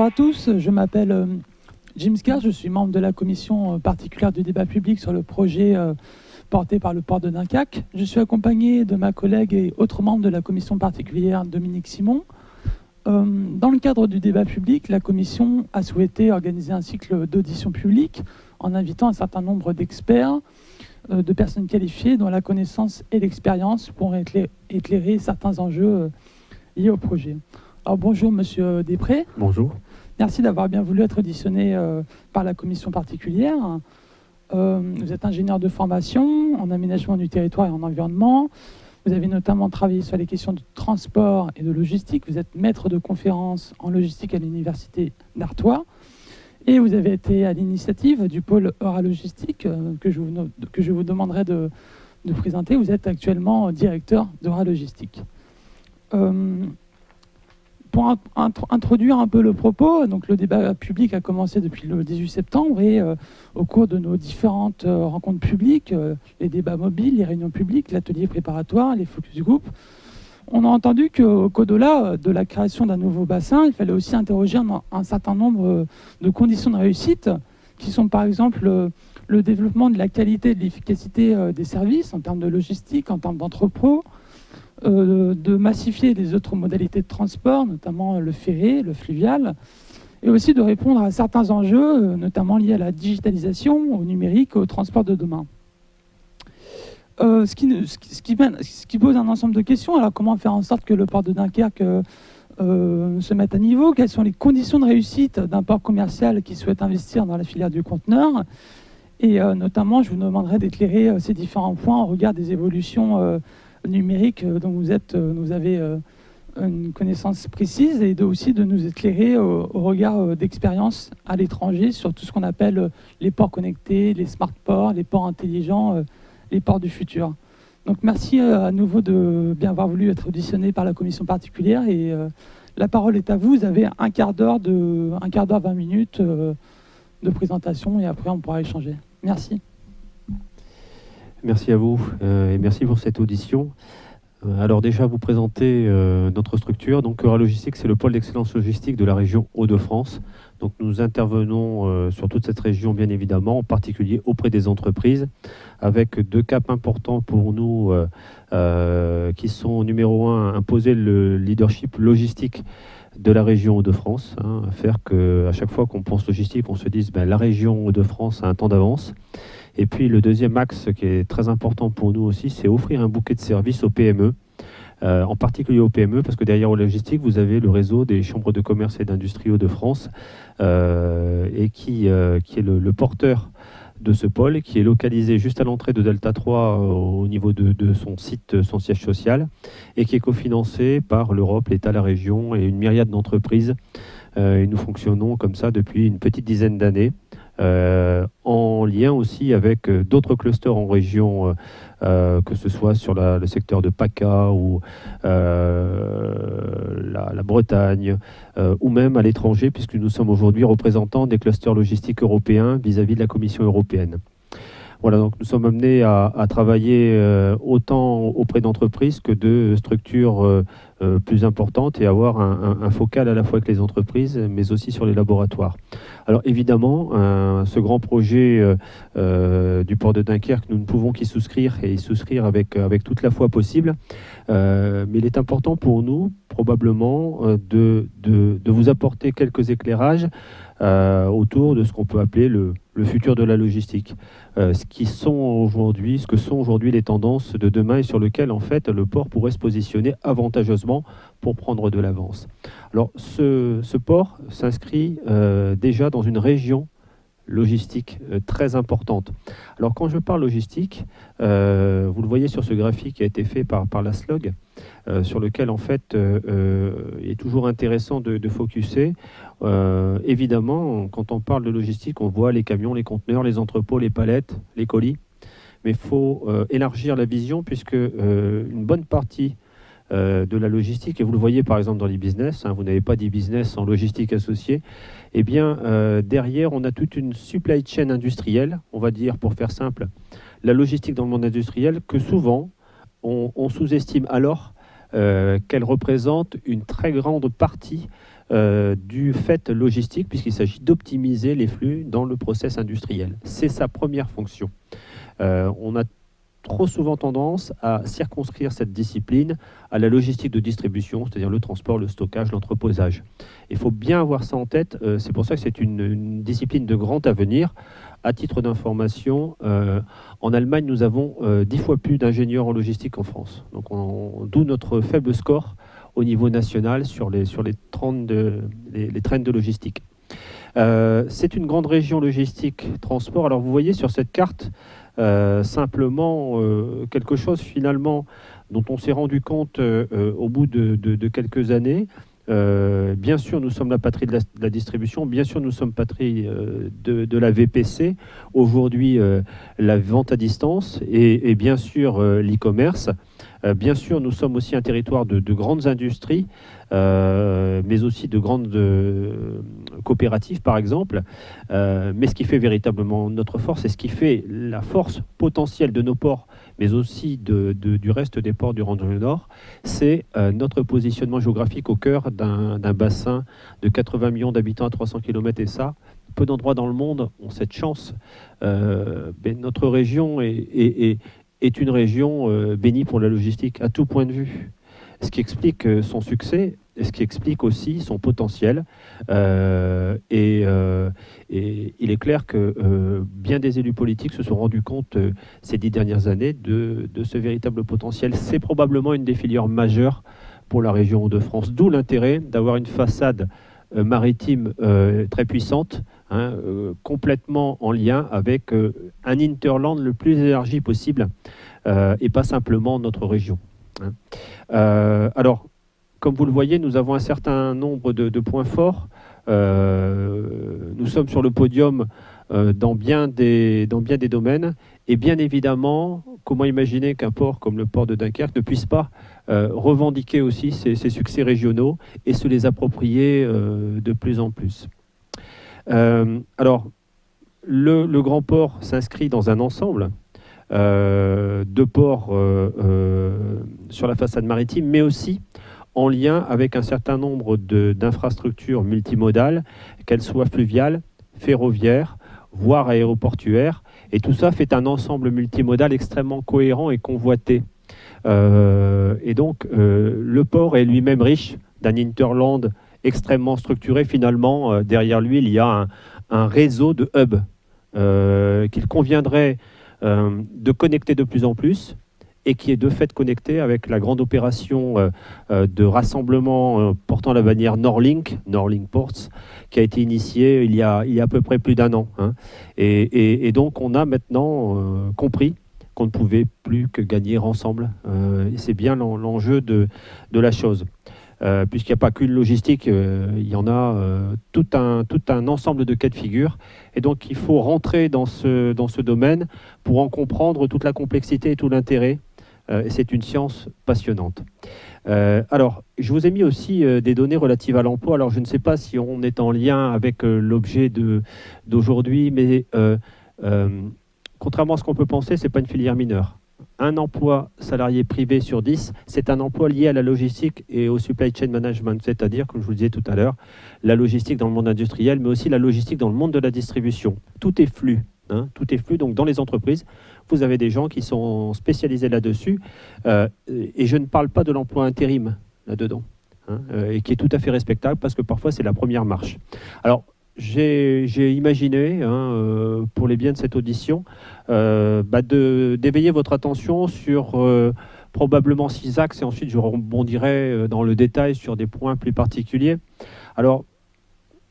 Bonjour à tous, je m'appelle Jim Scars, je suis membre de la commission particulière du débat public sur le projet porté par le port de Dunkerque. Je suis accompagné de ma collègue et autre membre de la commission particulière, Dominique Simon. Dans le cadre du débat public, la commission a souhaité organiser un cycle d'audition publique en invitant un certain nombre d'experts, de personnes qualifiées dont la connaissance et l'expérience pourront éclairer certains enjeux liés au projet. Alors bonjour Monsieur Després. Bonjour. Merci d'avoir bien voulu être auditionné par la commission particulière. Vous êtes ingénieur de formation en aménagement du territoire et en environnement. Vous avez notamment travaillé sur les questions de transport et de logistique. Vous êtes maître de conférences en logistique à l'université d'Artois. Et vous avez été à l'initiative du pôle Euralogistique que je vous demanderai de présenter. Vous êtes actuellement directeur d'Euralogistique. Pour introduire un peu le propos, donc le débat public a commencé depuis le 18 septembre et au cours de nos différentes rencontres publiques, les débats mobiles, les réunions publiques, l'atelier préparatoire, les focus group, on a entendu qu'au-delà de la création d'un nouveau bassin, il fallait aussi interroger un certain nombre de conditions de réussite qui sont par exemple le développement de la qualité et de l'efficacité des services en termes de logistique, en termes d'entrepôt, de massifier les autres modalités de transport, notamment le ferré, le fluvial, et aussi de répondre à certains enjeux, notamment liés à la digitalisation, au numérique, au transport de demain. Ce qui pose un ensemble de questions. Alors, comment faire en sorte que le port de Dunkerque se mette à niveau? Quelles sont les conditions de réussite d'un port commercial qui souhaite investir dans la filière du conteneur? Et notamment, je vous demanderai d'éclairer ces différents points au regard des évolutions numériques dont vous avez une connaissance précise, et aussi de nous éclairer au regard d'expériences à l'étranger sur tout ce qu'on appelle les ports connectés, les smart ports, les ports intelligents, les ports du futur. Donc merci à nouveau de bien avoir voulu être auditionné par la commission particulière, et la parole est à vous. Vous avez un quart d'heure, 20 minutes de présentation, et après on pourra échanger. Merci. Merci à vous et merci pour cette audition. Alors déjà, vous présenter notre structure. Donc Euralogistique, c'est le pôle d'excellence logistique de la région Hauts-de-France. Donc nous intervenons sur toute cette région, bien évidemment, en particulier auprès des entreprises, avec deux caps importants pour nous qui sont, numéro un, imposer le leadership logistique de la région Hauts-de-France, faire qu'à chaque fois qu'on pense logistique, on se dise la région Hauts-de-France a un temps d'avance. Et puis le deuxième axe qui est très important pour nous aussi, c'est offrir un bouquet de services aux PME, en particulier aux PME, parce que derrière Euralogistique, vous avez le réseau des chambres de commerce et d'industrie Hauts-de-France, et qui est le porteur de ce pôle, qui est localisé juste à l'entrée de Delta 3 au niveau de son site, son siège social, et qui est cofinancé par l'Europe, l'État, la région et une myriade d'entreprises. Et nous fonctionnons comme ça depuis une petite dizaine d'années, en lien aussi avec d'autres clusters en région, que ce soit sur le secteur de PACA ou la Bretagne, ou même à l'étranger, puisque nous sommes aujourd'hui représentants des clusters logistiques européens vis-à-vis de la Commission européenne. Voilà, donc nous sommes amenés à travailler autant auprès d'entreprises que de structures plus importantes, et avoir un focal à la fois avec les entreprises, mais aussi sur les laboratoires. Alors évidemment, ce grand projet du port de Dunkerque, nous ne pouvons qu'y souscrire, et y souscrire avec toute la foi possible. Mais il est important pour nous, probablement, de vous apporter quelques éclairages autour de ce qu'on peut appeler le futur de la logistique. Ce que sont aujourd'hui les tendances de demain, et sur lequel en fait le port pourrait se positionner avantageusement pour prendre de l'avance. Alors ce port s'inscrit déjà dans une région logistique très importante. Alors quand je parle logistique, vous le voyez sur ce graphique qui a été fait par la SLOG, sur lequel en fait il est toujours intéressant de focuser. Évidemment, quand on parle de logistique, on voit les camions, les conteneurs, les entrepôts, les palettes, les colis, mais il faut élargir la vision, puisque une bonne partie de la logistique, et vous le voyez par exemple dans l'e-business, vous n'avez pas d'e-business en logistique associée, eh bien derrière on a toute une supply chain industrielle, on va dire pour faire simple, la logistique dans le monde industriel, que souvent on sous-estime alors qu'elle représente une très grande partie du fait logistique, puisqu'il s'agit d'optimiser les flux dans le process industriel. C'est sa première fonction. On a trop souvent tendance à circonscrire cette discipline à la logistique de distribution, c'est-à-dire le transport, le stockage, l'entreposage. Il faut bien avoir ça en tête, c'est pour ça que c'est une discipline de grand avenir. À titre d'information, en Allemagne, nous avons 10 fois plus d'ingénieurs en logistique qu'en France. Donc d'où notre faible score au niveau national sur les trends de logistique. C'est une grande région logistique transport. Alors vous voyez sur cette carte simplement quelque chose finalement dont on s'est rendu compte au bout de quelques années. Bien sûr, nous sommes la patrie de la distribution, bien sûr, nous sommes patrie de la VPC, aujourd'hui la vente à distance et bien sûr l'e-commerce. Bien sûr, nous sommes aussi un territoire de grandes industries, mais aussi de grandes coopératives, par exemple. Mais ce qui fait véritablement notre force, et ce qui fait la force potentielle de nos ports, mais aussi du reste des ports du Grand Nord, c'est notre positionnement géographique au cœur d'un bassin de 80 millions d'habitants à 300 km. Et ça, peu d'endroits dans le monde ont cette chance. Notre région est une région bénie pour la logistique à tout point de vue. Ce qui explique son succès et ce qui explique aussi son potentiel. Et il est clair que bien des élus politiques se sont rendus compte ces 10 dernières années de ce véritable potentiel. C'est probablement une des filières majeures pour la région Hauts-de-France, d'où l'intérêt d'avoir une façade maritime très puissante, complètement en lien avec un hinterland le plus élargi possible et pas simplement notre région. Alors, comme vous le voyez, nous avons un certain nombre de points forts. Nous sommes sur le podium dans bien des domaines. Et bien évidemment, comment imaginer qu'un port comme le port de Dunkerque ne puisse pas revendiquer aussi ses succès régionaux et se les approprier de plus en plus. Alors, le grand port s'inscrit dans un ensemble de ports sur la façade maritime, mais aussi en lien avec un certain nombre d'infrastructures multimodales, qu'elles soient fluviales, ferroviaires, voire aéroportuaires. Et tout ça fait un ensemble multimodal extrêmement cohérent et convoité. Et donc, le port est lui-même riche d'un hinterland extrêmement structuré. Finalement, derrière lui, il y a un réseau de hubs qu'il conviendrait de connecter de plus en plus et qui est de fait connecté avec la grande opération de rassemblement portant la bannière Norlink Ports, qui a été initiée il y a à peu près plus d'1 an. Et donc on a maintenant compris qu'on ne pouvait plus que gagner ensemble. Et c'est bien l'enjeu de la chose. Puisqu'il n'y a pas qu'une logistique, il y en a tout un ensemble de cas de figure. Et donc il faut rentrer dans ce domaine pour en comprendre toute la complexité et tout l'intérêt. Et c'est une science passionnante. Alors, je vous ai mis aussi des données relatives à l'emploi. Alors, je ne sais pas si on est en lien avec l'objet d'aujourd'hui, mais contrairement à ce qu'on peut penser, ce n'est pas une filière mineure. Un emploi salarié privé sur 10, c'est un emploi lié à la logistique et au supply chain management, c'est-à-dire, comme je vous le disais tout à l'heure, la logistique dans le monde industriel, mais aussi la logistique dans le monde de la distribution. Tout est flux. Tout est flux, donc dans les entreprises, vous avez des gens qui sont spécialisés là-dessus, et je ne parle pas de l'emploi intérim là-dedans, et qui est tout à fait respectable, parce que parfois c'est la première marche. Alors, j'ai imaginé, pour les biens de cette audition, d'éveiller votre attention sur probablement 6 axes, et ensuite je rebondirai dans le détail sur des points plus particuliers. Alors,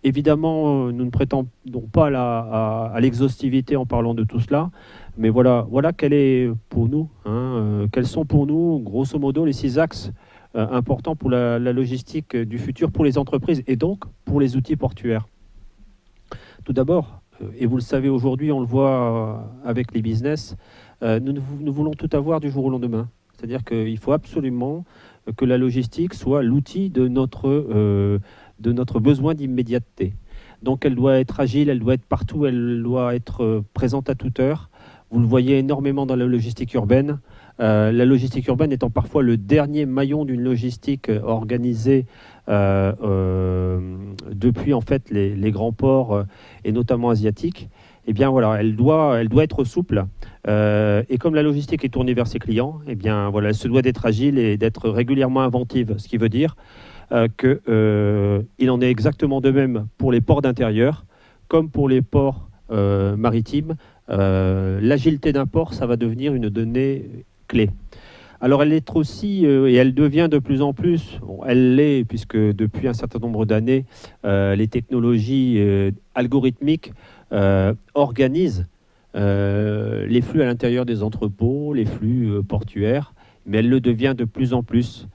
évidemment, nous ne prétendons pas à l'exhaustivité en parlant de tout cela, mais voilà quel est pour nous, quels sont pour nous, grosso modo, les 6 axes importants pour la logistique du futur, pour les entreprises et donc pour les outils portuaires. Tout d'abord, et vous le savez aujourd'hui, on le voit avec les business, nous voulons tout avoir du jour au lendemain. C'est-à-dire qu'il faut absolument que la logistique soit l'outil de notre besoin d'immédiateté. Donc elle doit être agile, elle doit être partout, elle doit être présente à toute heure. Vous le voyez énormément dans la logistique urbaine. La logistique urbaine étant parfois le dernier maillon d'une logistique organisée depuis en fait les grands ports et notamment asiatiques. Eh bien voilà, elle doit être souple. Et comme la logistique est tournée vers ses clients, eh bien voilà, elle se doit d'être agile et d'être régulièrement inventive. Ce qui veut dire qu'il en est exactement de même pour les ports d'intérieur comme pour les ports maritimes. L'agilité d'un port, ça va devenir une donnée clé. Alors elle est aussi, et elle devient de plus en plus, bon, elle l'est puisque depuis un certain nombre d'années, les technologies algorithmiques organisent les flux à l'intérieur des entrepôts, les flux portuaires, mais elle le devient de plus en plus.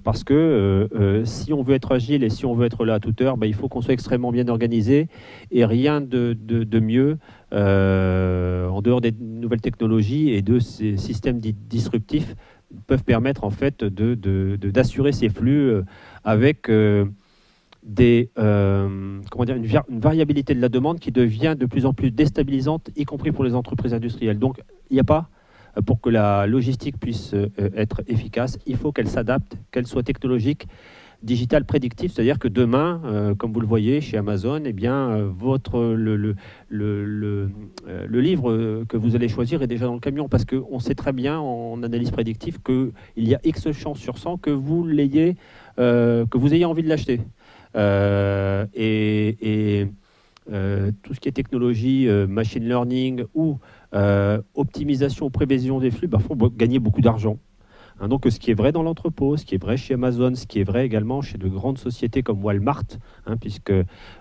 Parce que si on veut être agile et si on veut être là à toute heure, il faut qu'on soit extrêmement bien organisé et rien de mieux en dehors des nouvelles technologies et de ces systèmes disruptifs peuvent permettre en fait d'assurer ces flux avec une variabilité de la demande qui devient de plus en plus déstabilisante, y compris pour les entreprises industrielles. Donc il n'y a pas pour que la logistique puisse être efficace, il faut qu'elle s'adapte, qu'elle soit technologique, digitale, prédictive, c'est-à-dire que demain, comme vous le voyez chez Amazon, eh bien, le livre que vous allez choisir est déjà dans le camion, parce qu'on sait très bien en analyse prédictive qu'il y a X chances sur 100 que vous ayez envie de l'acheter. Tout ce qui est technologie, machine learning ou optimisation ou prévision des flux, faut gagner beaucoup d'argent. Donc ce qui est vrai dans l'entrepôt, ce qui est vrai chez Amazon, ce qui est vrai également chez de grandes sociétés comme Walmart, puisque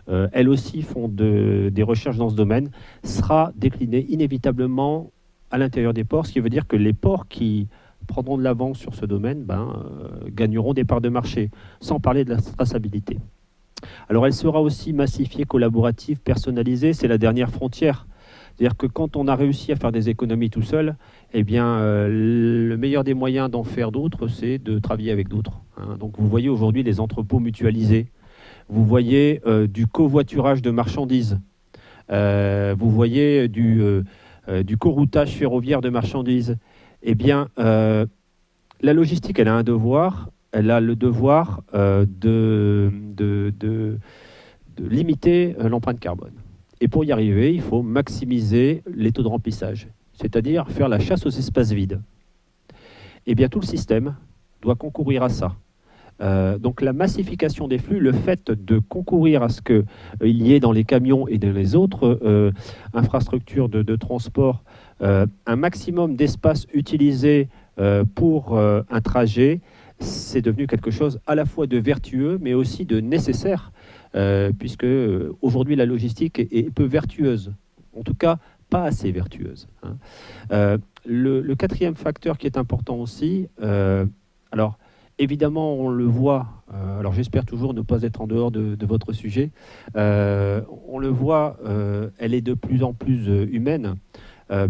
elles aussi font des recherches dans ce domaine, sera décliné inévitablement à l'intérieur des ports, ce qui veut dire que les ports qui prendront de l'avance sur ce domaine gagneront des parts de marché, sans parler de la traçabilité. Alors elle sera aussi massifiée, collaborative, personnalisée, c'est la dernière frontière. C'est-à-dire que quand on a réussi à faire des économies tout seul, eh bien, le meilleur des moyens d'en faire d'autres, c'est de travailler avec d'autres. Donc vous voyez aujourd'hui les entrepôts mutualisés, vous voyez du covoiturage de marchandises, vous voyez du coroutage ferroviaire de marchandises. Eh bien, la logistique, elle a un devoir, elle a le devoir de limiter l'empreinte carbone. Et pour y arriver, il faut maximiser les taux de remplissage, c'est-à-dire faire la chasse aux espaces vides. Et bien tout le système doit concourir à ça. Donc la massification des flux, le fait de concourir à ce qu'il y ait dans les camions et dans les autres infrastructures de transport un maximum d'espace utilisé pour un trajet, c'est devenu quelque chose à la fois de vertueux mais aussi de nécessaire, puisque aujourd'hui la logistique est peu vertueuse, en tout cas pas assez vertueuse. Le quatrième facteur qui est important aussi, alors évidemment on le voit, alors j'espère toujours ne pas être en dehors de votre sujet, on le voit, elle est de plus en plus humaine,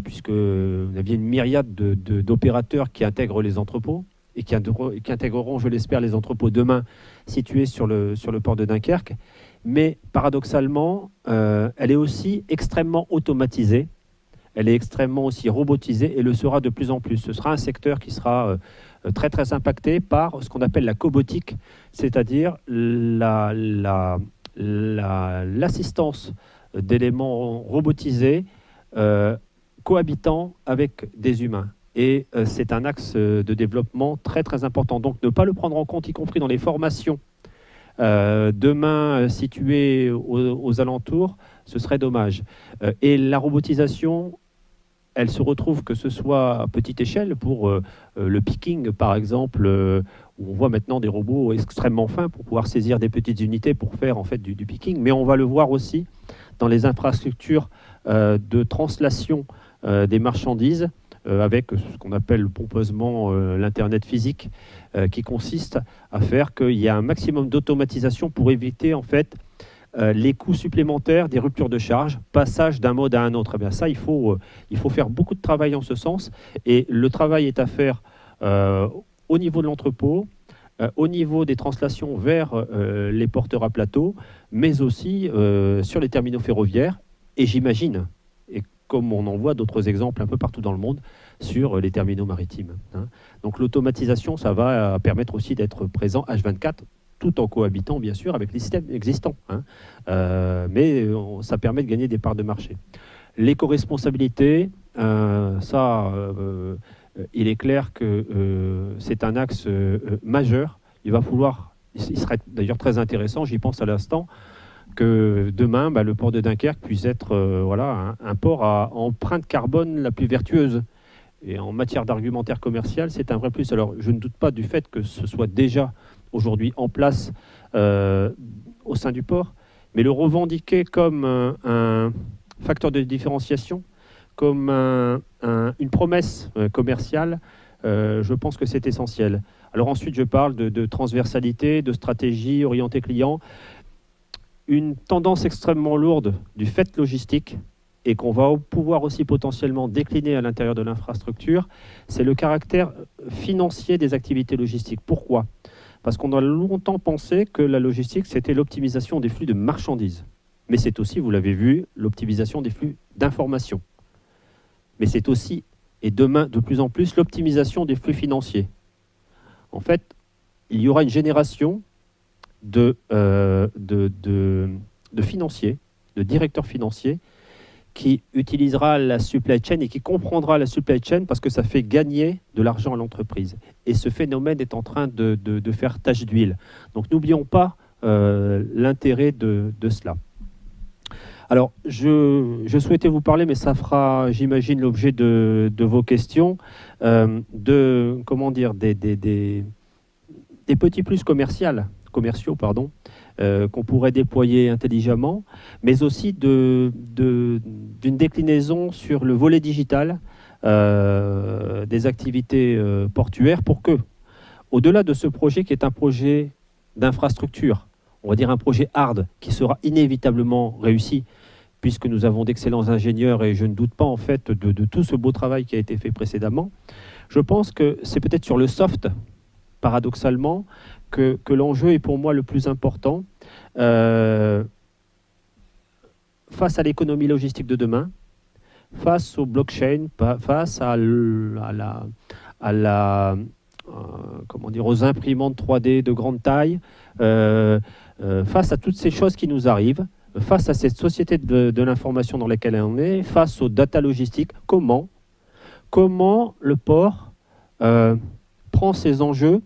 puisque vous aviez une myriade d'opérateurs qui intègrent les entrepôts, et qui intégreront, je l'espère, les entrepôts demain situés sur le port de Dunkerque. Mais paradoxalement, elle est aussi extrêmement automatisée, elle est extrêmement aussi robotisée et le sera de plus en plus. Ce sera un secteur qui sera très très impacté par ce qu'on appelle la cobotique, c'est-à-dire l'assistance d'éléments robotisés cohabitant avec des humains. Et c'est un axe de développement très très important. Donc ne pas le prendre en compte, y compris dans les formations demain situées aux alentours, ce serait dommage. Et la robotisation, elle se retrouve que ce soit à petite échelle pour le picking par exemple, où on voit maintenant des robots extrêmement fins pour pouvoir saisir des petites unités pour faire en fait du picking, mais on va le voir aussi dans les infrastructures de translation des marchandises, avec ce qu'on appelle pompeusement l'Internet physique, qui consiste à faire qu'il y a un maximum d'automatisation pour éviter en fait les coûts supplémentaires des ruptures de charge, passage d'un mode à un autre. Eh bien ça, il faut faire beaucoup de travail en ce sens, et le travail est à faire au niveau de l'entrepôt, au niveau des translations vers les porteurs à plateau, mais aussi sur les terminaux ferroviaires, et j'imagine, et comme on en voit d'autres exemples un peu partout dans le monde sur les terminaux maritimes. Donc l'automatisation, ça va permettre aussi d'être présent H24, tout en cohabitant bien sûr avec les systèmes existants. Mais ça permet de gagner des parts de marché. L'éco-responsabilité, il est clair que c'est un axe majeur. Il serait d'ailleurs très intéressant, j'y pense à l'instant, que demain, le port de Dunkerque puisse être un port à empreinte carbone la plus vertueuse. Et en matière d'argumentaire commercial, c'est un vrai plus. Alors, je ne doute pas du fait que ce soit déjà aujourd'hui en place au sein du port, mais le revendiquer comme un facteur de différenciation, comme une promesse commerciale, je pense que c'est essentiel. Alors ensuite, je parle de transversalité, de stratégie orientée client. Une tendance extrêmement lourde du fait logistique et qu'on va pouvoir aussi potentiellement décliner à l'intérieur de l'infrastructure, c'est le caractère financier des activités logistiques. Pourquoi ? Parce qu'on a longtemps pensé que la logistique, c'était l'optimisation des flux de marchandises. Mais c'est aussi, vous l'avez vu, l'optimisation des flux d'informations. Mais c'est aussi, et demain de plus en plus, l'optimisation des flux financiers. En fait, il y aura une génération de financiers, de directeurs financiers, qui utilisera la supply chain et qui comprendra la supply chain parce que ça fait gagner de l'argent à l'entreprise. Et ce phénomène est en train de faire tache d'huile. Donc n'oublions pas l'intérêt de cela. Alors, je souhaitais vous parler, mais ça fera, j'imagine, l'objet de vos questions, des petits plus commerciaux, qu'on pourrait déployer intelligemment, mais aussi d'une déclinaison sur le volet digital des activités portuaires pour que, au-delà de ce projet qui est un projet d'infrastructure, on va dire un projet hard qui sera inévitablement réussi, puisque nous avons d'excellents ingénieurs et je ne doute pas en fait de tout ce beau travail qui a été fait précédemment, je pense que c'est peut-être sur le soft, paradoxalement, que l'enjeu est pour moi le plus important face à l'économie logistique de demain, face au blockchain, face aux imprimantes 3D de grande taille, face à toutes ces choses qui nous arrivent, face à cette société de l'information dans laquelle on est, face aux data logistiques, comment le port prend ces enjeux,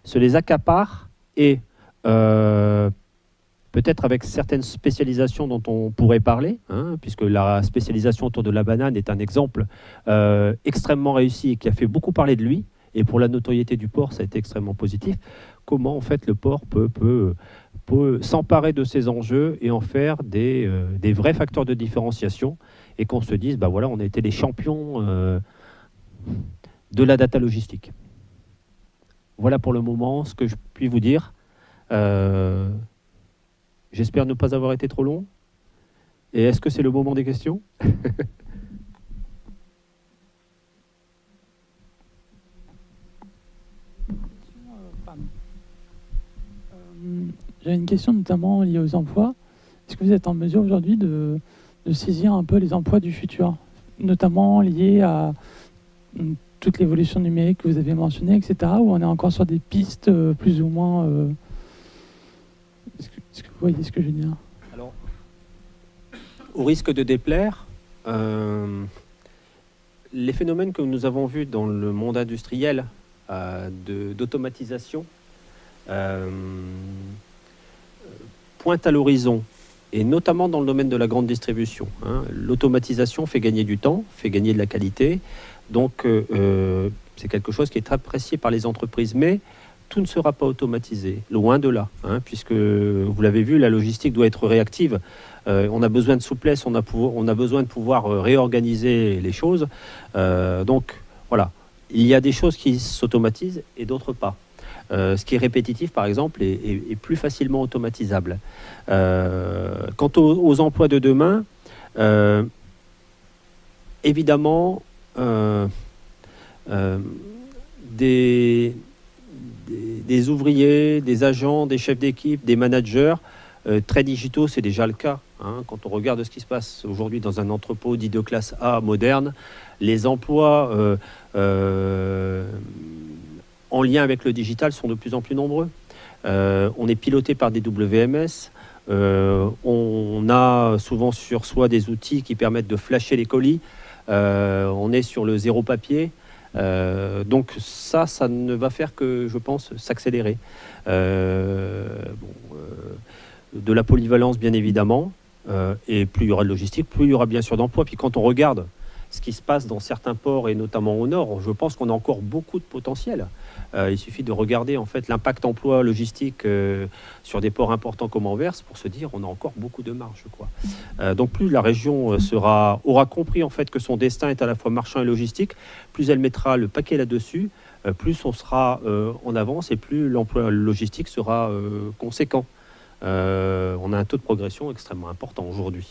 se les accapare et peut-être avec certaines spécialisations dont on pourrait parler, puisque la spécialisation autour de la banane est un exemple extrêmement réussi et qui a fait beaucoup parler de lui, et pour la notoriété du port, ça a été extrêmement positif. Comment en fait le port peut s'emparer de ces enjeux et en faire des vrais facteurs de différenciation et qu'on se dise, voilà, on a été les champions de la data logistique. Voilà pour le moment ce que je puis vous dire. J'espère ne pas avoir été trop long. Et est-ce que c'est le moment des questions ? J'ai une question notamment liée aux emplois. Est-ce que vous êtes en mesure aujourd'hui de saisir un peu les emplois du futur, notamment liés à toute l'évolution numérique que vous avez mentionnée, etc., où on est encore sur des pistes plus ou moins... Est-ce que vous voyez ce que je veux dire ? Alors, au risque de déplaire, les phénomènes que nous avons vus dans le monde industriel d'automatisation pointent à l'horizon, et notamment dans le domaine de la grande distribution. L'automatisation fait gagner du temps, fait gagner de la qualité, donc c'est quelque chose qui est apprécié par les entreprises, mais tout ne sera pas automatisé, loin de là, puisque vous l'avez vu, la logistique doit être réactive. On a besoin de souplesse, on a besoin de pouvoir réorganiser les choses. Donc voilà, il y a des choses qui s'automatisent et d'autres pas. Ce qui est répétitif, par exemple, est plus facilement automatisable. Quant aux emplois de demain, évidemment, des ouvriers, des agents, des chefs d'équipe, des managers très digitaux, c'est déjà le cas. Hein. Quand on regarde ce qui se passe aujourd'hui dans un entrepôt dit de classe A moderne, les emplois en lien avec le digital sont de plus en plus nombreux. On est piloté par des WMS. On a souvent sur soi des outils qui permettent de flasher les colis. On est sur le zéro papier. Donc ça ne va faire que, je pense, s'accélérer. De la polyvalence, bien évidemment, et plus il y aura de logistique, plus il y aura bien sûr d'emplois. Puis quand on regarde ce qui se passe dans certains ports, et notamment au nord, je pense qu'on a encore beaucoup de potentiel. Il suffit de regarder en fait l'impact emploi logistique sur des ports importants comme Anvers pour se dire on a encore beaucoup de marge, je crois. Donc plus la région aura compris en fait que son destin est à la fois marchand et logistique, plus elle mettra le paquet là-dessus, plus on sera en avance et plus l'emploi logistique sera conséquent. On a un taux de progression extrêmement important aujourd'hui.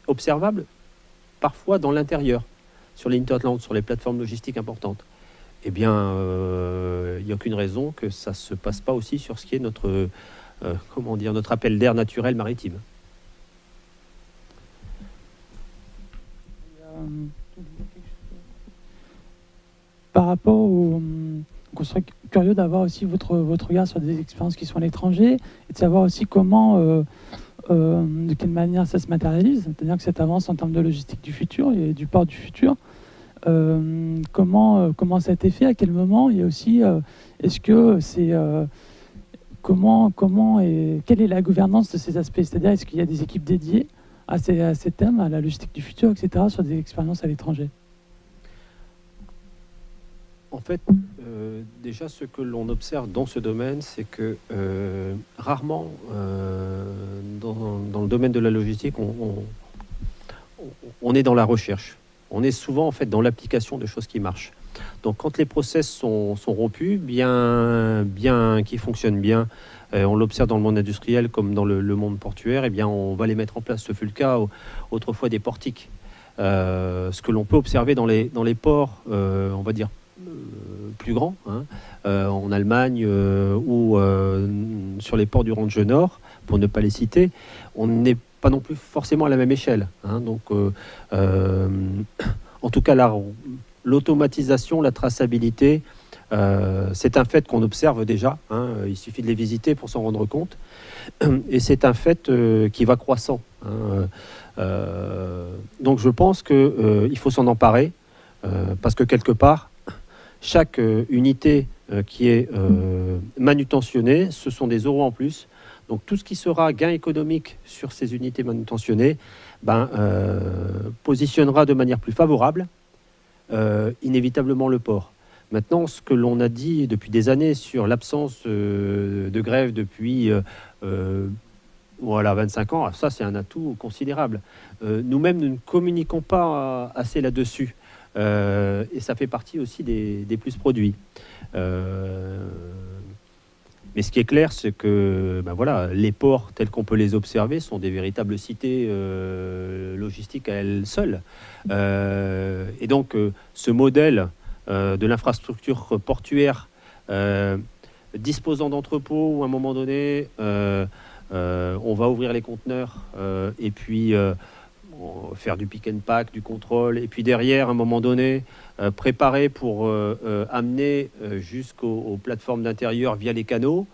Observable parfois dans l'intérieur, sur les hinterlands, sur les plateformes logistiques importantes. Eh bien, il n'y a aucune raison que ça ne se passe pas aussi sur ce qui est notre appel d'air naturel maritime. Par rapport au... On serait curieux d'avoir aussi votre regard sur des expériences qui sont à l'étranger et de savoir aussi comment, de quelle manière ça se matérialise, c'est-à-dire que cette avance en termes de logistique du futur et du port du futur, comment ça a été fait, à quel moment, et aussi est-ce que c'est quelle est la gouvernance de ces aspects, c'est-à-dire est-ce qu'il y a des équipes dédiées à ces thèmes, à la logistique du futur, etc., sur des expériences à l'étranger? En fait, déjà, ce que l'on observe dans ce domaine, c'est que rarement, dans le domaine de la logistique, on est dans la recherche. On est souvent, en fait, dans l'application de choses qui marchent. Donc, quand les process sont rompus, bien qu'ils fonctionnent bien, on l'observe dans le monde industriel comme dans le monde portuaire, eh bien, on va les mettre en place. Ce fut le cas autrefois des portiques. Ce que l'on peut observer dans les ports, on va dire, plus grands, hein, en Allemagne ou sur les ports du Range Nord, pour ne pas les citer, on n'est pas non plus forcément à la même échelle. Hein, donc, en tout cas, l'automatisation, la traçabilité, c'est un fait qu'on observe déjà. Hein, il suffit de les visiter pour s'en rendre compte. Et c'est un fait qui va croissant. Hein, donc, je pense qu'il faut s'en emparer parce que quelque part, chaque unité qui est manutentionnée, ce sont des euros en plus. Donc tout ce qui sera gain économique sur ces unités manutentionnées positionnera de manière plus favorable inévitablement le port. Maintenant, ce que l'on a dit depuis des années sur l'absence de grève depuis 25 ans, ça c'est un atout considérable. Nous-mêmes, nous ne communiquons pas assez là-dessus. Et ça fait partie aussi des plus produits. Mais ce qui est clair, c'est que les ports tels qu'on peut les observer sont des véritables cités logistiques à elles seules. Et donc, ce modèle de l'infrastructure portuaire disposant d'entrepôts où à un moment donné, on va ouvrir les conteneurs et puis faire du pick and pack, du contrôle, et puis derrière, à un moment donné, préparer pour amener jusqu'aux plateformes d'intérieur via les canaux,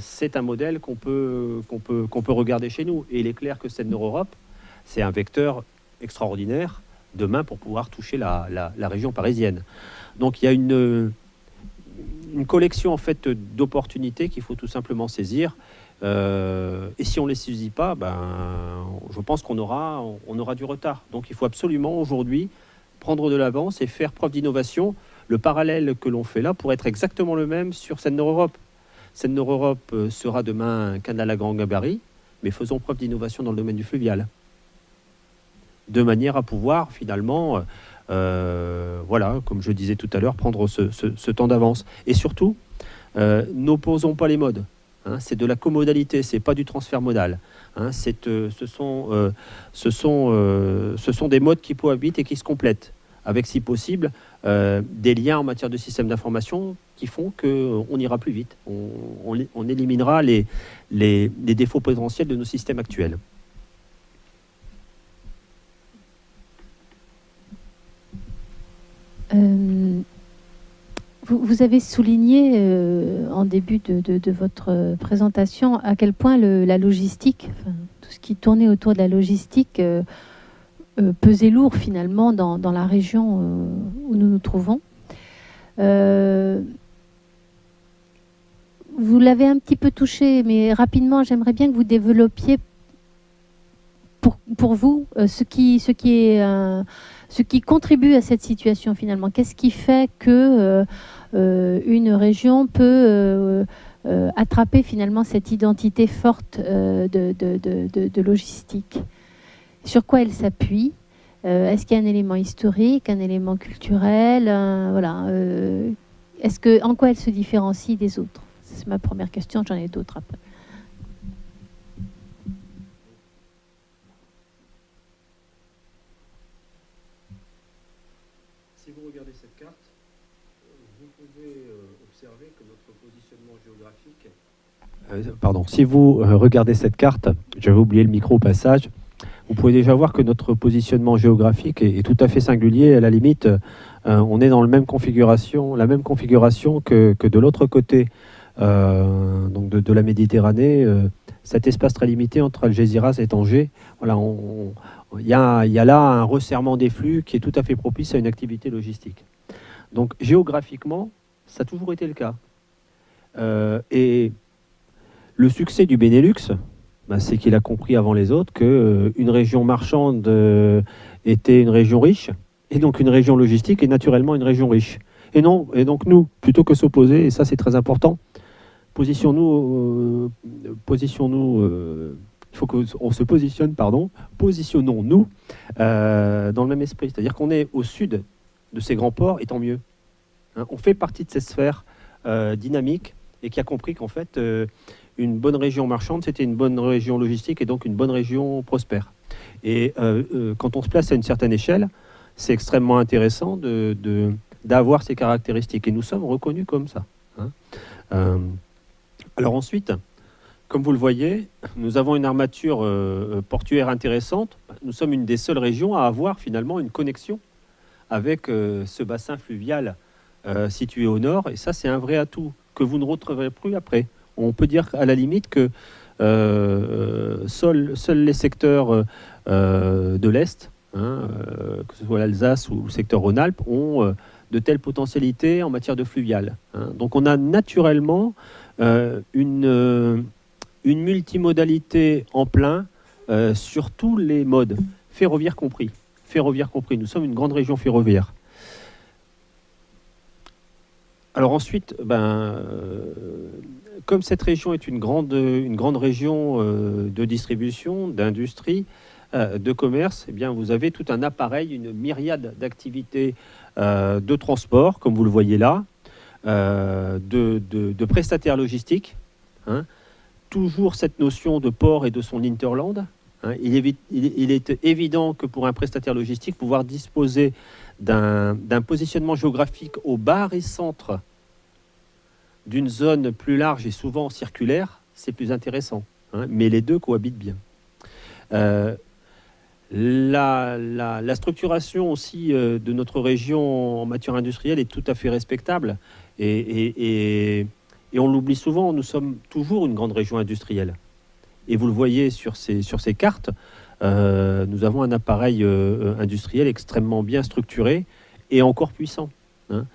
c'est un modèle qu'on peut regarder chez nous. Et il est clair que Seine Nord Europe, c'est un vecteur extraordinaire demain pour pouvoir toucher la région parisienne. Donc il y a une collection en fait d'opportunités qu'il faut tout simplement saisir. Et si on ne les saisit pas, je pense qu'on aura du retard. Donc il faut absolument aujourd'hui prendre de l'avance et faire preuve d'innovation. Le parallèle que l'on fait là pourrait être exactement le même sur Seine Nord Europe. Seine Nord Europe sera demain un canal à grand gabarit, mais faisons preuve d'innovation dans le domaine du fluvial. De manière à pouvoir finalement, comme je disais tout à l'heure, prendre ce temps d'avance. Et surtout, n'opposons pas les modes. Hein, c'est de la comodalité, c'est pas du transfert modal. Hein, ce sont des modes qui cohabitent et qui se complètent. avec si possible des liens en matière de système d'information qui font qu'on ira plus vite. On éliminera les défauts potentiels de nos systèmes actuels. Vous avez souligné en début de votre présentation à quel point la logistique, enfin, tout ce qui tournait autour de la logistique pesait lourd finalement dans la région où nous nous trouvons. Vous l'avez un petit peu touché, mais rapidement, j'aimerais bien que vous développiez pour vous ce qui contribue à cette situation finalement. Qu'est-ce qui fait que une région peut attraper finalement cette identité forte de logistique? Sur quoi elle s'appuie? Est-ce qu'il y a un élément historique, un élément culturel, voilà. En quoi elle se différencie des autres? C'est ma première question, j'en ai d'autres après. Si vous regardez cette carte, vous pouvez observer que notre positionnement géographique... si vous regardez cette carte, j'avais oublié le micro au passage, vous pouvez déjà voir que notre positionnement géographique est tout à fait singulier. À la limite, on est dans la même configuration que de l'autre côté donc de la Méditerranée, cet espace très limité entre Algésiras et Tanger. Voilà, il y a là un resserrement des flux qui est tout à fait propice à une activité logistique. Donc géographiquement, ça a toujours été le cas. Et le succès du Benelux, c'est qu'il a compris avant les autres qu'une région marchande était une région riche, et donc une région logistique est naturellement une région riche. Et donc nous, plutôt que s'opposer, et ça c'est très important, positionnons-nous, il faut qu'on se positionne, positionnons-nous dans le même esprit. C'est-à-dire qu'on est au sud de ces grands ports, et tant mieux. Hein, on fait partie de cette sphère dynamique et qui a compris qu'en fait, une bonne région marchande, c'était une bonne région logistique et donc une bonne région prospère. Et quand on se place à une certaine échelle, c'est extrêmement intéressant d'avoir ces caractéristiques. Et nous sommes reconnus comme ça. Hein. Alors ensuite, comme vous le voyez, nous avons une armature portuaire intéressante. Nous sommes une des seules régions à avoir finalement une connexion avec ce bassin fluvial situé au nord. Et ça, c'est un vrai atout que vous ne retrouverez plus après. On peut dire à la limite que seuls les secteurs de l'Est, que ce soit l'Alsace ou le secteur Rhône-Alpes, ont de telles potentialités en matière de fluvial. Hein. Donc on a naturellement une multimodalité en plein sur tous les modes, ferroviaire compris. Nous sommes une grande région ferroviaire. Alors ensuite, comme cette région est une grande région de distribution, d'industrie, de commerce, eh bien, vous avez tout un appareil, une myriade d'activités de transport, comme vous le voyez là, de prestataires logistiques. Hein. Toujours cette notion de port et de son hinterland. Hein. Il est évident que pour un prestataire logistique, pouvoir disposer d'un positionnement géographique au barycentre d'une zone plus large et souvent circulaire, c'est plus intéressant. Hein. Mais les deux cohabitent bien. La structuration aussi de notre région en matière industrielle est tout à fait respectable et on l'oublie souvent, nous sommes toujours une grande région industrielle. Et vous le voyez sur ces cartes, nous avons un appareil industriel extrêmement bien structuré et encore puissant. Hein.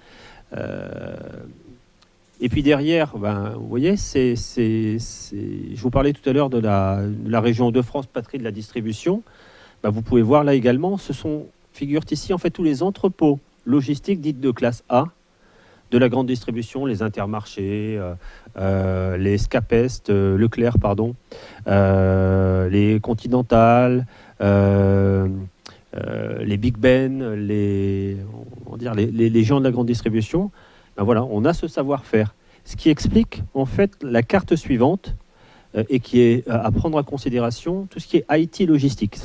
Et puis derrière, vous voyez, je vous parlais tout à l'heure de la région de France, patrie de la distribution. Vous pouvez voir là également, figurent ici en fait tous les entrepôts logistiques dites de classe A, de la grande distribution, les Intermarchés, les Scapest, Leclerc, les Continental, les Big Ben, les gens de la grande distribution. Voilà, on a ce savoir-faire. Ce qui explique en fait la carte suivante et qui est à prendre en considération tout ce qui est IT Logistics.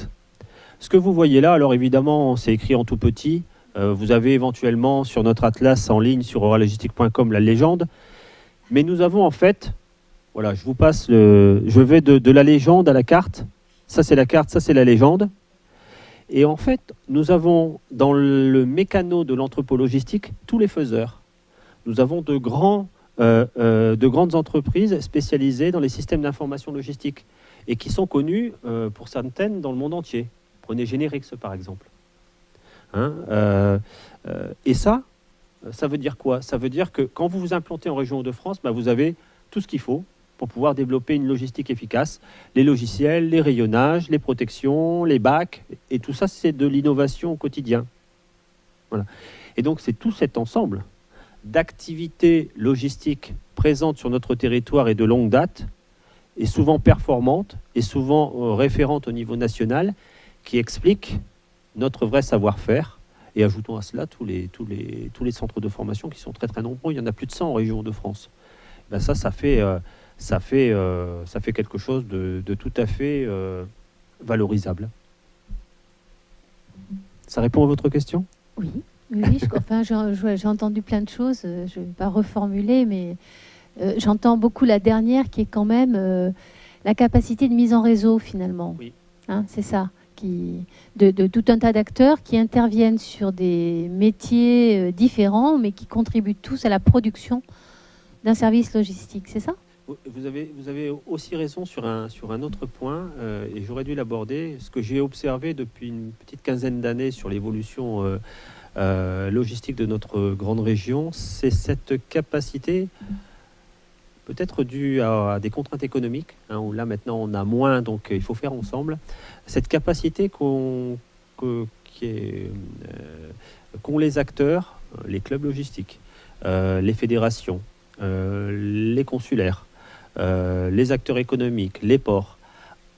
Ce que vous voyez là, alors évidemment, c'est écrit en tout petit, Vous avez éventuellement sur notre atlas en ligne sur euralogistique.com la légende. Mais nous avons en fait, voilà, je vais de la légende à la carte. Ça c'est la carte, ça c'est la légende. Et en fait, nous avons dans le mécano de l'anthropologistique tous les faiseurs. Nous avons de grandes entreprises spécialisées dans les systèmes d'information logistique et qui sont connues pour certaines dans le monde entier. Prenez Generix par exemple. Et ça veut dire quoi? Ça veut dire que quand vous vous implantez en région de France, vous avez tout ce qu'il faut pour pouvoir développer une logistique efficace. Les logiciels, les rayonnages, les protections, les bacs, et tout ça, c'est de l'innovation au quotidien. Voilà. Et donc, c'est tout cet ensemble d'activités logistiques présentes sur notre territoire et de longue date, et souvent performantes, et souvent référentes au niveau national, qui expliquent notre vrai savoir-faire. Et ajoutons à cela tous les centres de formation qui sont très très nombreux. Il y en a plus de 100 en région de France. Ça fait quelque chose de tout à fait valorisable. Ça répond à votre question? Oui, j'ai entendu plein de choses. Je ne vais pas reformuler, mais j'entends beaucoup la dernière qui est quand même la capacité de mise en réseau finalement. Oui. C'est ça. De tout un tas d'acteurs qui interviennent sur des métiers différents, mais qui contribuent tous à la production d'un service logistique, c'est ça? Vous avez aussi raison sur un autre point, et j'aurais dû l'aborder. Ce que j'ai observé depuis une petite quinzaine d'années sur l'évolution logistique de notre grande région, c'est cette capacité, peut-être due à des contraintes économiques, où là maintenant on a moins, donc il faut faire ensemble, cette capacité qu'ont les acteurs, les clubs logistiques, les fédérations, les consulaires, les acteurs économiques, les ports,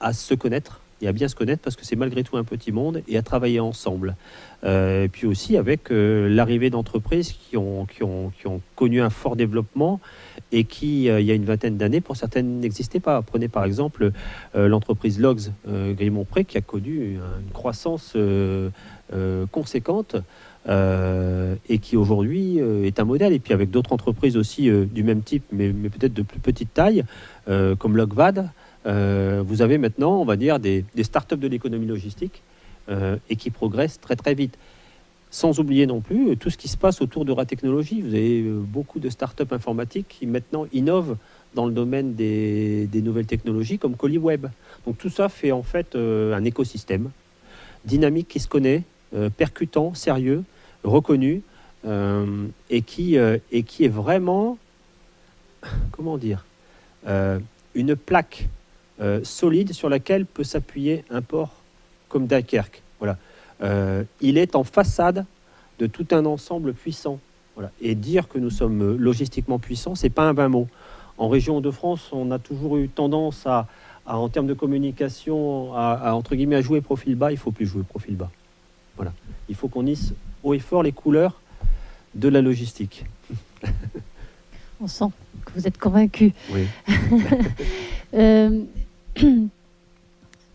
à se connaître et à bien se connaître parce que c'est malgré tout un petit monde et à travailler ensemble. Et puis aussi avec l'arrivée d'entreprises qui ont connu un fort développement et qui, il y a une vingtaine d'années, pour certaines n'existaient pas. Prenez par exemple l'entreprise Logs Grimont-Pré qui a connu une croissance conséquente et qui aujourd'hui est un modèle. Et puis avec d'autres entreprises aussi du même type, mais peut-être de plus petite taille, comme Logvad, vous avez maintenant, on va dire, des startups de l'économie logistique et qui progressent très très vite. Sans oublier non plus tout ce qui se passe autour de Ratechnologie. Vous avez beaucoup de startups informatiques qui maintenant innovent dans le domaine des nouvelles technologies comme Colliweb. Donc tout ça fait en fait un écosystème dynamique qui se connaît, percutant, sérieux, reconnu et qui est vraiment, comment dire, une plaque solide sur laquelle peut s'appuyer un port comme Dunkerque. Voilà. Il est en façade de tout un ensemble puissant. Voilà. Et dire que nous sommes logistiquement puissants, c'est pas un vain mot. En région de France, on a toujours eu tendance en termes de communication, entre guillemets, à jouer profil bas. Il ne faut plus jouer profil bas. Voilà. Il faut qu'on hisse haut et fort les couleurs de la logistique. On sent que vous êtes convaincu. Oui.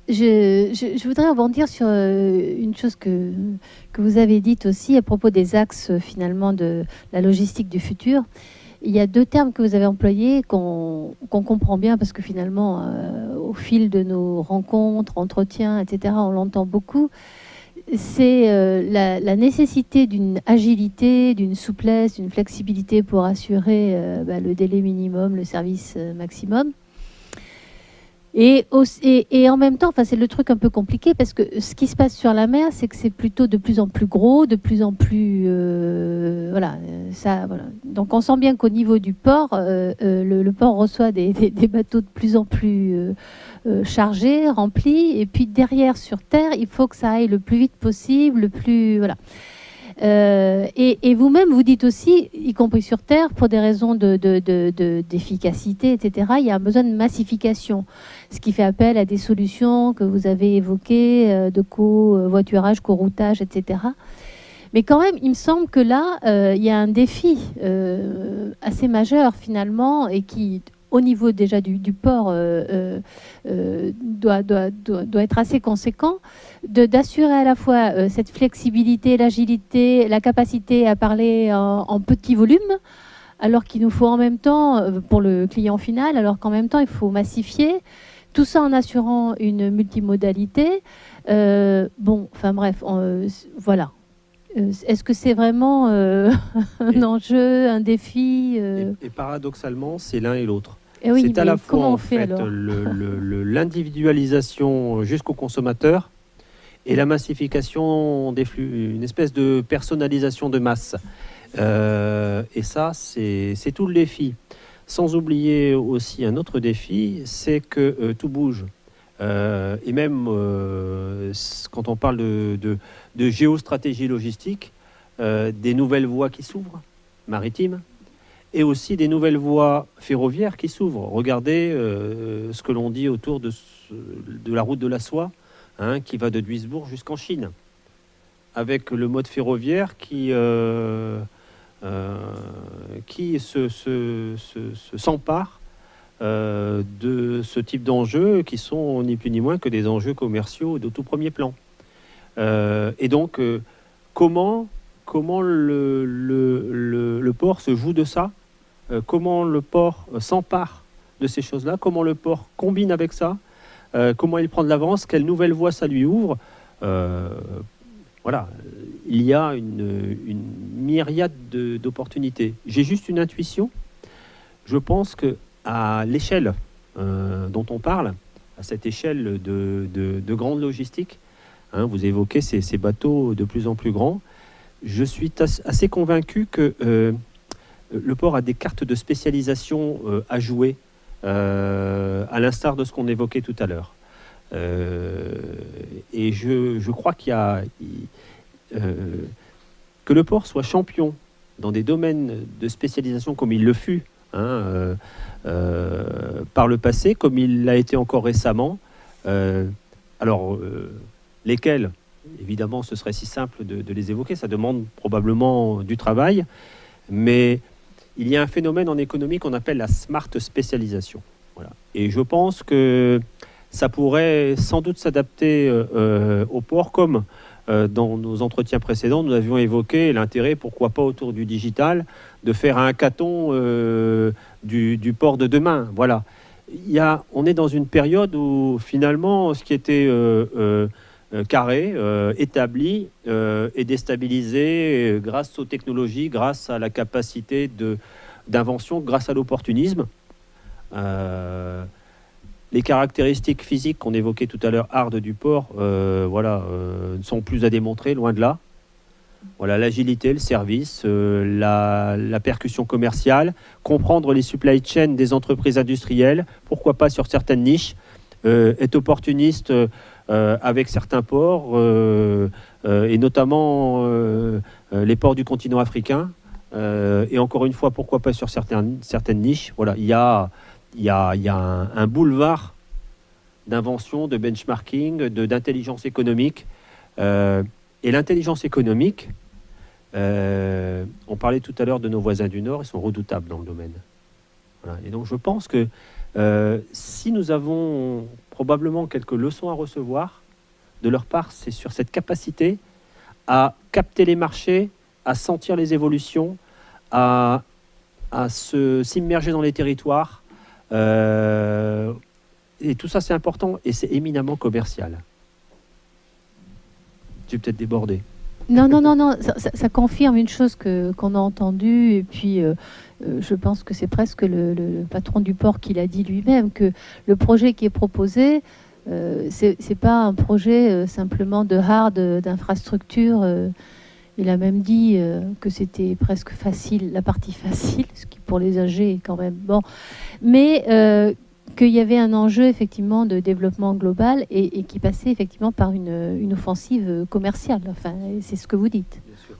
Je voudrais rebondir sur une chose que vous avez dite aussi à propos des axes finalement de la logistique du futur. Il y a deux termes que vous avez employés qu'on comprend bien parce que finalement, au fil de nos rencontres, entretiens, etc., on l'entend beaucoup. C'est la nécessité d'une agilité, d'une souplesse, d'une flexibilité pour assurer le délai minimum, le service maximum. Et en même temps, c'est le truc un peu compliqué parce que ce qui se passe sur la mer, c'est que c'est plutôt de plus en plus gros, de plus en plus... voilà. Donc on sent bien qu'au niveau du port, le port reçoit des bateaux de plus en plus chargés, remplis. Et puis derrière, sur terre, il faut que ça aille le plus vite possible, le plus... Voilà. Et vous-même, vous dites aussi, y compris sur Terre, pour des raisons d'efficacité, etc., il y a un besoin de massification, ce qui fait appel à des solutions que vous avez évoquées, de covoiturage, coroutage, etc. Mais quand même, il me semble que là, il y a un défi assez majeur, finalement, et qui, au niveau déjà du port doit être assez conséquent, d'assurer à la fois cette flexibilité, l'agilité, la capacité à parler en petit volume, alors qu'il nous faut en même temps, pour le client final, alors qu'en même temps il faut massifier, tout ça en assurant une multimodalité. Enfin bref, voilà. Est-ce que c'est vraiment un enjeu, un défi et paradoxalement, c'est l'un et l'autre. Eh oui, c'est à la fois en fait, fait l'individualisation jusqu'au consommateur et la massification des flux, une espèce de personnalisation de masse. Et ça, c'est tout le défi. Sans oublier aussi un autre défi, c'est que tout bouge. Et même quand on parle de géostratégie logistique, des nouvelles voies qui s'ouvrent, maritimes, et aussi des nouvelles voies ferroviaires qui s'ouvrent. Regardez ce que l'on dit autour de la route de la soie, hein, qui va de Duisbourg jusqu'en Chine, avec le mode ferroviaire qui s'empare de ce type d'enjeux qui sont ni plus ni moins que des enjeux commerciaux de tout premier plan. Et donc, comment le port se joue de ça, comment le port s'empare de ces choses-là, comment le port combine avec ça, comment il prend de l'avance, quelle nouvelle voie ça lui ouvre. Voilà, il y a une myriade d'opportunités. J'ai juste une intuition. Je pense qu'à l'échelle dont on parle, à cette échelle de grande logistique, hein, vous évoquez ces bateaux de plus en plus grands, je suis assez convaincu que le port a des cartes de spécialisation à jouer, à l'instar de ce qu'on évoquait tout à l'heure. Et je crois qu'il y a que le port soit champion dans des domaines de spécialisation comme il le fut par le passé, comme il l'a été encore récemment. Lesquels, évidemment, ce serait si simple de les évoquer, ça demande probablement du travail, mais il y a un phénomène en économie qu'on appelle la smart spécialisation. Voilà. Et je pense que ça pourrait sans doute s'adapter au port, comme dans nos entretiens précédents, nous avions évoqué l'intérêt, pourquoi pas autour du digital, de faire un hackathon du port de demain. Voilà. On est dans une période où finalement ce qui était carré, établi, est déstabilisé grâce aux technologies, grâce à la capacité d'invention, grâce à l'opportunisme. Les caractéristiques physiques qu'on évoquait tout à l'heure, hard du port, ne sont plus à démontrer, loin de là. Voilà, l'agilité, le service, la percussion commerciale, comprendre les supply chains des entreprises industrielles, pourquoi pas sur certaines niches, être opportuniste avec certains ports, et notamment les ports du continent africain, et encore une fois, pourquoi pas sur certaines niches. Voilà, il y a un boulevard d'invention, de benchmarking, d'intelligence économique. Et l'intelligence économique, on parlait tout à l'heure de nos voisins du Nord, ils sont redoutables dans le domaine. Voilà. Et donc je pense que si nous avons probablement quelques leçons à recevoir de leur part, c'est sur cette capacité à capter les marchés, à sentir les évolutions, à s'immerger dans les territoires. Et tout ça, c'est important et c'est éminemment commercial. J'ai peut-être débordé. Non, ça confirme une chose qu'on a entendue, et puis je pense que c'est presque le patron du port qui l'a dit lui-même, que le projet qui est proposé, c'est pas un projet simplement de hard, d'infrastructure. Il a même dit que c'était presque facile, la partie facile, ce qui pour les âgés est quand même bon, mais qu'il y avait un enjeu effectivement de développement global et qui passait effectivement par une offensive commerciale. Enfin, c'est ce que vous dites. Bien sûr.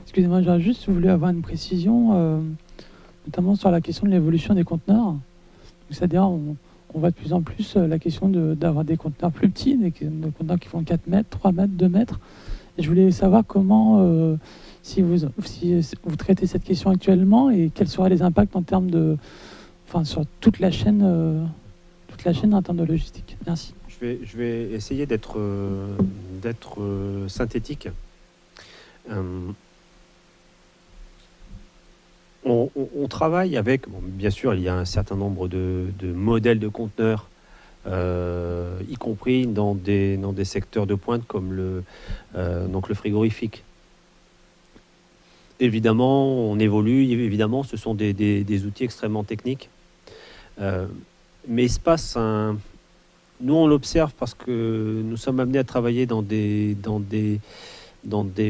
Excusez-moi, j'aurais juste voulu avoir une précision, notamment sur la question de l'évolution des conteneurs. C'est-à-dire, on voit de plus en plus la question d'avoir des conteneurs plus petits, des conteneurs qui font 4 mètres, 3 mètres, 2 mètres. Et je voulais savoir comment, si vous traitez cette question actuellement et quels seraient les impacts en termes de, enfin, sur toute la chaîne en termes de logistique. Merci. Je vais essayer d'être synthétique. On travaille avec, bon, bien sûr, il y a un certain nombre de modèles de conteneurs, y compris dans des secteurs de pointe comme donc le frigorifique. Évidemment, on évolue, évidemment, ce sont des outils extrêmement techniques. Mais il se passe nous, on l'observe parce que nous sommes amenés à travailler dans des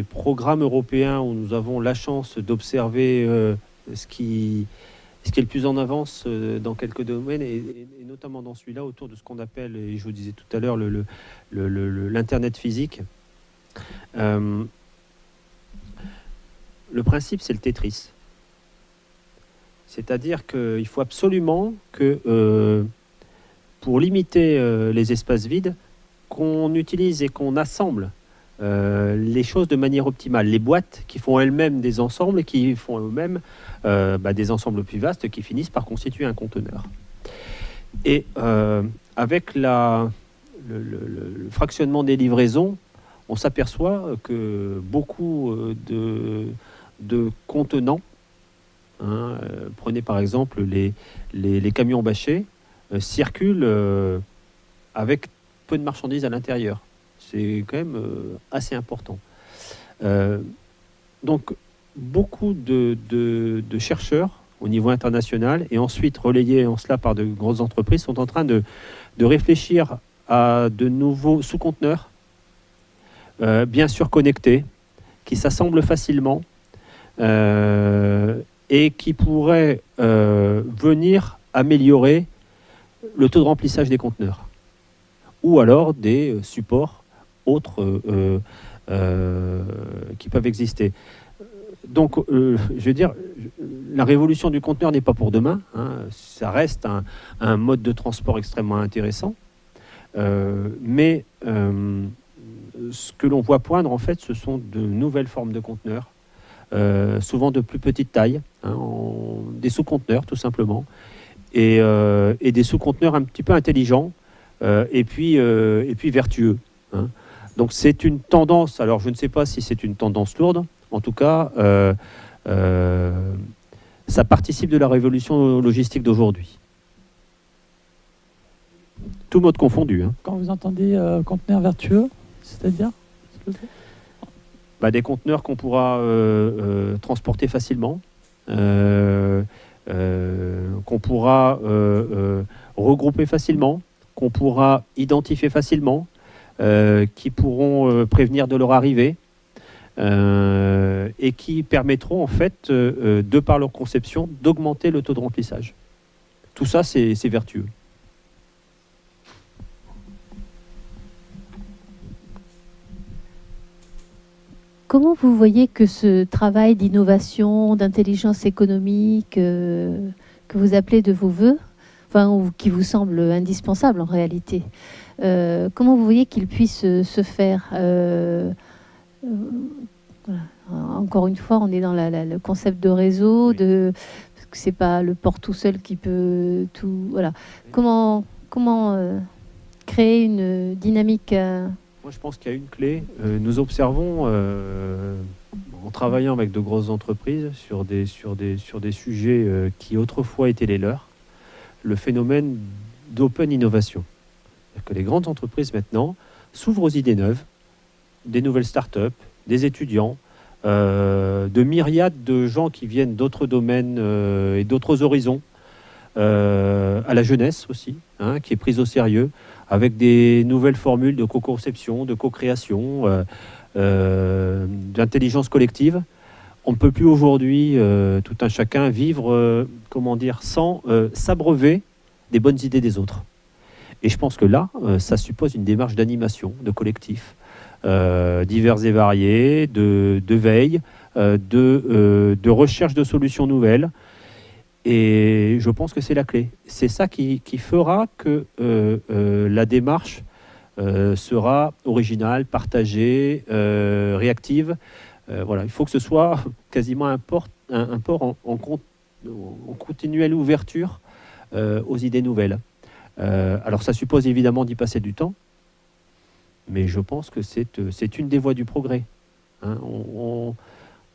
programmes européens où nous avons la chance d'observer ce qui est le plus en avance dans quelques domaines, et notamment dans celui-là, autour de ce qu'on appelle, et je vous disais tout à l'heure, l'Internet physique. Le principe, c'est le Tetris. C'est-à-dire qu'il faut absolument que, pour limiter les espaces vides, qu'on utilise et qu'on assemble les choses de manière optimale. Les boîtes qui font elles-mêmes des ensembles et qui font eux-mêmes des ensembles plus vastes qui finissent par constituer un conteneur. Et avec le fractionnement des livraisons, on s'aperçoit que beaucoup de contenants, prenez par exemple les camions bâchés, circulent avec peu de marchandises à l'intérieur. C'est quand même assez important. Donc, beaucoup de chercheurs au niveau international, et ensuite relayés en cela par de grosses entreprises, sont en train de réfléchir à de nouveaux sous-conteneurs, bien sûr connectés, qui s'assemblent facilement et qui pourraient venir améliorer le taux de remplissage des conteneurs, ou alors des supports autres qui peuvent exister. Donc, je veux dire, la révolution du conteneur n'est pas pour demain, ça reste un mode de transport extrêmement intéressant, mais ce que l'on voit poindre, en fait, ce sont de nouvelles formes de conteneurs, souvent de plus petite taille, des sous-conteneurs tout simplement, et des sous-conteneurs un petit peu intelligents, et puis vertueux. Donc c'est une tendance, alors je ne sais pas si c'est une tendance lourde, en tout cas, ça participe de la révolution logistique d'aujourd'hui. Tout mode confondu. Quand vous entendez conteneurs vertueux, c'est-à-dire des conteneurs qu'on pourra transporter facilement, qu'on pourra regrouper facilement, qu'on pourra identifier facilement, qui pourront prévenir de leur arrivée, et qui permettront en fait, de par leur conception, d'augmenter le taux de remplissage. Tout ça, c'est vertueux. Comment vous voyez que ce travail d'innovation, d'intelligence économique que vous appelez de vos voeux, ou qui vous semble indispensable en réalité, comment vous voyez qu'il puisse se faire voilà. Encore une fois, on est dans le concept de réseau, parce que c'est pas le port tout seul qui peut tout. Voilà. Comment créer une dynamique Moi, je pense qu'il y a une clé. Nous observons, en travaillant avec de grosses entreprises sur des sujets qui autrefois étaient les leurs, le phénomène d'open innovation. C'est-à-dire que les grandes entreprises maintenant s'ouvrent aux idées neuves, des nouvelles start-up, des étudiants, de myriades de gens qui viennent d'autres domaines et d'autres horizons, à la jeunesse aussi, qui est prise au sérieux, avec des nouvelles formules de co-conception, de co-création, d'intelligence collective. On ne peut plus aujourd'hui, tout un chacun, vivre, sans s'abreuver des bonnes idées des autres. Et je pense que là, ça suppose une démarche d'animation, de collectif, divers et variés, de veille, de recherche de solutions nouvelles. Et je pense que c'est la clé. C'est ça qui fera que la démarche sera originale, partagée, réactive. Voilà, il faut que ce soit quasiment un port en continuelle ouverture aux idées nouvelles. Alors ça suppose évidemment d'y passer du temps, mais je pense que c'est une des voies du progrès. Hein.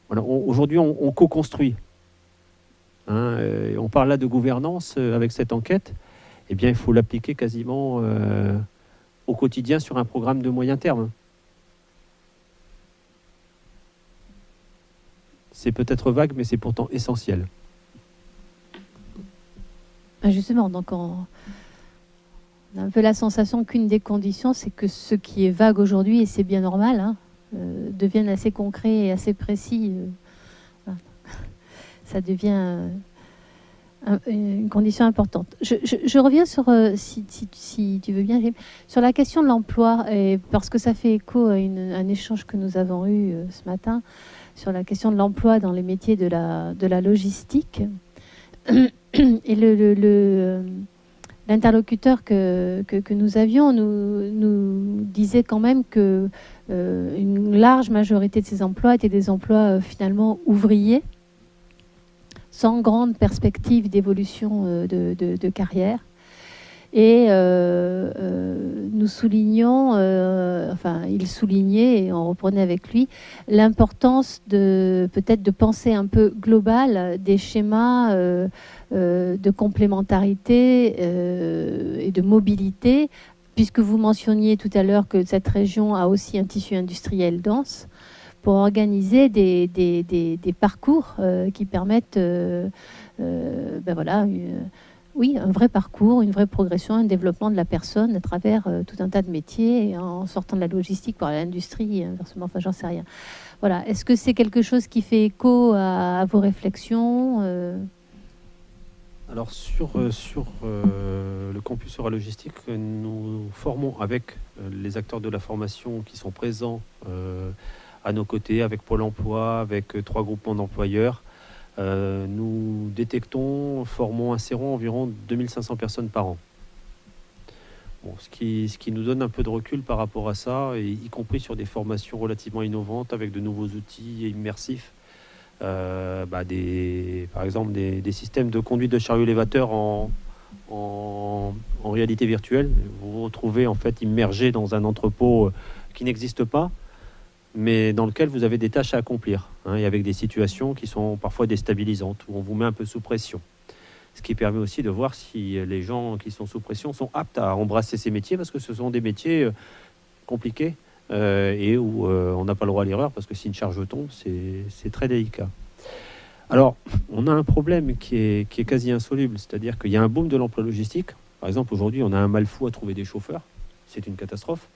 Aujourd'hui, on co-construit. Hein, on parle là de gouvernance avec cette enquête. Eh bien, il faut l'appliquer quasiment au quotidien sur un programme de moyen terme. C'est peut-être vague, mais c'est pourtant essentiel. Justement, donc on a un peu la sensation qu'une des conditions, c'est que ce qui est vague aujourd'hui, et c'est bien normal, hein, devienne assez concret et assez précis. Voilà. Ça devient une condition importante. Je reviens sur, si tu veux bien, sur la question de l'emploi, parce que ça fait écho à un échange que nous avons eu ce matin sur la question de l'emploi dans les métiers de la logistique. Et l'interlocuteur que nous avions nous disait quand même que une large majorité de ces emplois étaient des emplois finalement ouvriers, sans grande perspective d'évolution de carrière. Et nous soulignions, il soulignait, et on reprenait avec lui, l'importance peut-être de penser un peu global des schémas de complémentarité et de mobilité, puisque vous mentionniez tout à l'heure que cette région a aussi un tissu industriel dense, pour organiser des parcours qui permettent un vrai parcours, une vraie progression, un développement de la personne à travers tout un tas de métiers, en sortant de la logistique par l'industrie, inversement, j'en sais rien. Voilà. Est-ce que c'est quelque chose qui fait écho à vos réflexions Alors sur le campus Euralogistique, nous formons avec les acteurs de la formation qui sont présents à nos côtés, avec Pôle emploi, avec 3 groupements d'employeurs. Nous détectons, formons, insérons environ 2500 personnes par an. Bon, ce qui nous donne un peu de recul par rapport à ça, y compris sur des formations relativement innovantes avec de nouveaux outils immersifs. Par exemple des systèmes de conduite de chariot élévateur en réalité virtuelle. Vous vous retrouvez en fait immergé dans un entrepôt qui n'existe pas, mais dans lequel vous avez des tâches à accomplir, hein, et avec des situations qui sont parfois déstabilisantes, où on vous met un peu sous pression. Ce qui permet aussi de voir si les gens qui sont sous pression sont aptes à embrasser ces métiers, parce que ce sont des métiers compliqués et où on n'a pas le droit à l'erreur, parce que si une charge tombe, c'est très délicat. Alors, on a un problème qui est quasi insoluble, c'est-à-dire qu'il y a un boom de l'emploi logistique. Par exemple, aujourd'hui, on a un mal fou à trouver des chauffeurs. C'est une catastrophe.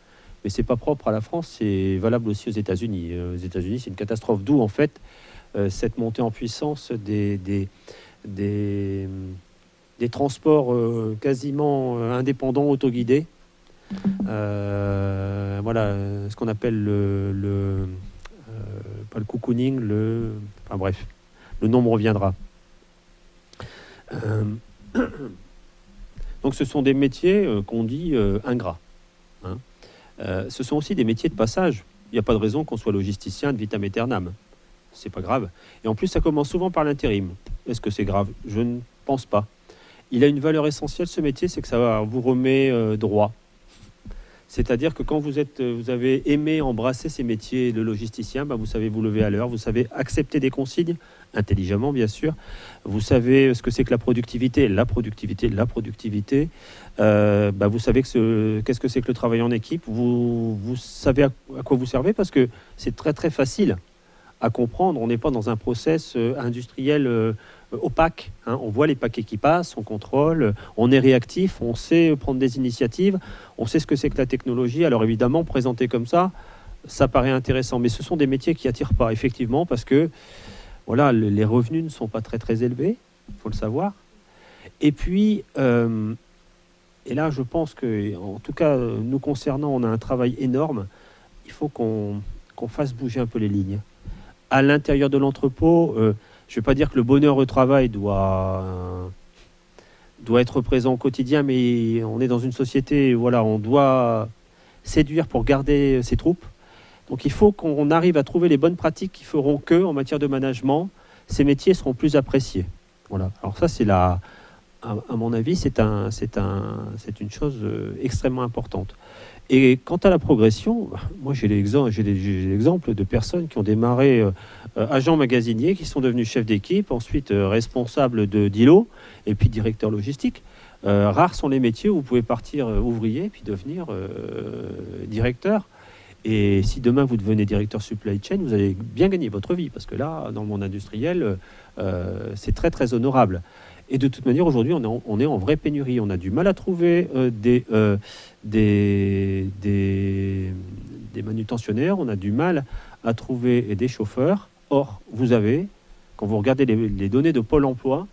Mais ce n'est pas propre à la France, c'est valable aussi aux États-Unis. Aux États-Unis, c'est une catastrophe. D'où, en fait, cette montée en puissance des transports quasiment indépendants, autoguidés. Voilà, ce qu'on appelle pas le cocooning, enfin bref, le nom me reviendra. Donc ce sont des métiers qu'on dit ingrats. Hein. Ce sont aussi des métiers de passage. Il n'y a pas de raison qu'on soit logisticien de vitam aeternam. C'est pas grave. Et en plus, ça commence souvent par l'intérim. Est-ce que c'est grave? Je ne pense pas. Il a une valeur essentielle, ce métier, c'est que ça vous remet droit. C'est-à-dire que quand vous avez aimé embrasser ces métiers de logisticien, vous savez vous lever à l'heure, vous savez accepter des consignes, intelligemment bien sûr, vous savez ce que c'est que la productivité, vous savez qu'est-ce que c'est que le travail en équipe, vous savez à quoi vous servez, parce que c'est très très facile à comprendre. On n'est pas dans un process industriel opaque, hein. On voit les paquets qui passent, on contrôle, on est réactif, on sait prendre des initiatives, on sait ce que c'est que la technologie. Alors évidemment, présenté comme ça paraît intéressant, mais ce sont des métiers qui n'attirent pas, effectivement, parce que voilà, les revenus ne sont pas très très élevés, il faut le savoir. Et puis, et là je pense que, en tout cas nous concernant, on a un travail énorme. Il faut qu'on fasse bouger un peu les lignes. À l'intérieur de l'entrepôt, je ne vais pas dire que le bonheur au travail doit être présent au quotidien, mais on est dans une société, voilà, on doit séduire pour garder ses troupes. Donc il faut qu'on arrive à trouver les bonnes pratiques qui feront que, en matière de management, ces métiers seront plus appréciés. Voilà. Alors ça, c'est à mon avis, c'est une chose extrêmement importante. Et quant à la progression, moi j'ai l'exemple de personnes qui ont démarré agents magasiniers, qui sont devenus chefs d'équipe, ensuite responsables d'îlots, et puis directeurs logistiques. Rares sont les métiers où vous pouvez partir ouvrier, puis devenir directeur. Et si demain vous devenez directeur supply chain, vous allez bien gagner votre vie, parce que là, dans le monde industriel, c'est très très honorable. Et de toute manière, aujourd'hui, on est en vraie pénurie. On a du mal à trouver des manutentionnaires, on a du mal à trouver des chauffeurs. Or, vous avez, quand vous regardez les données de Pôle emploi,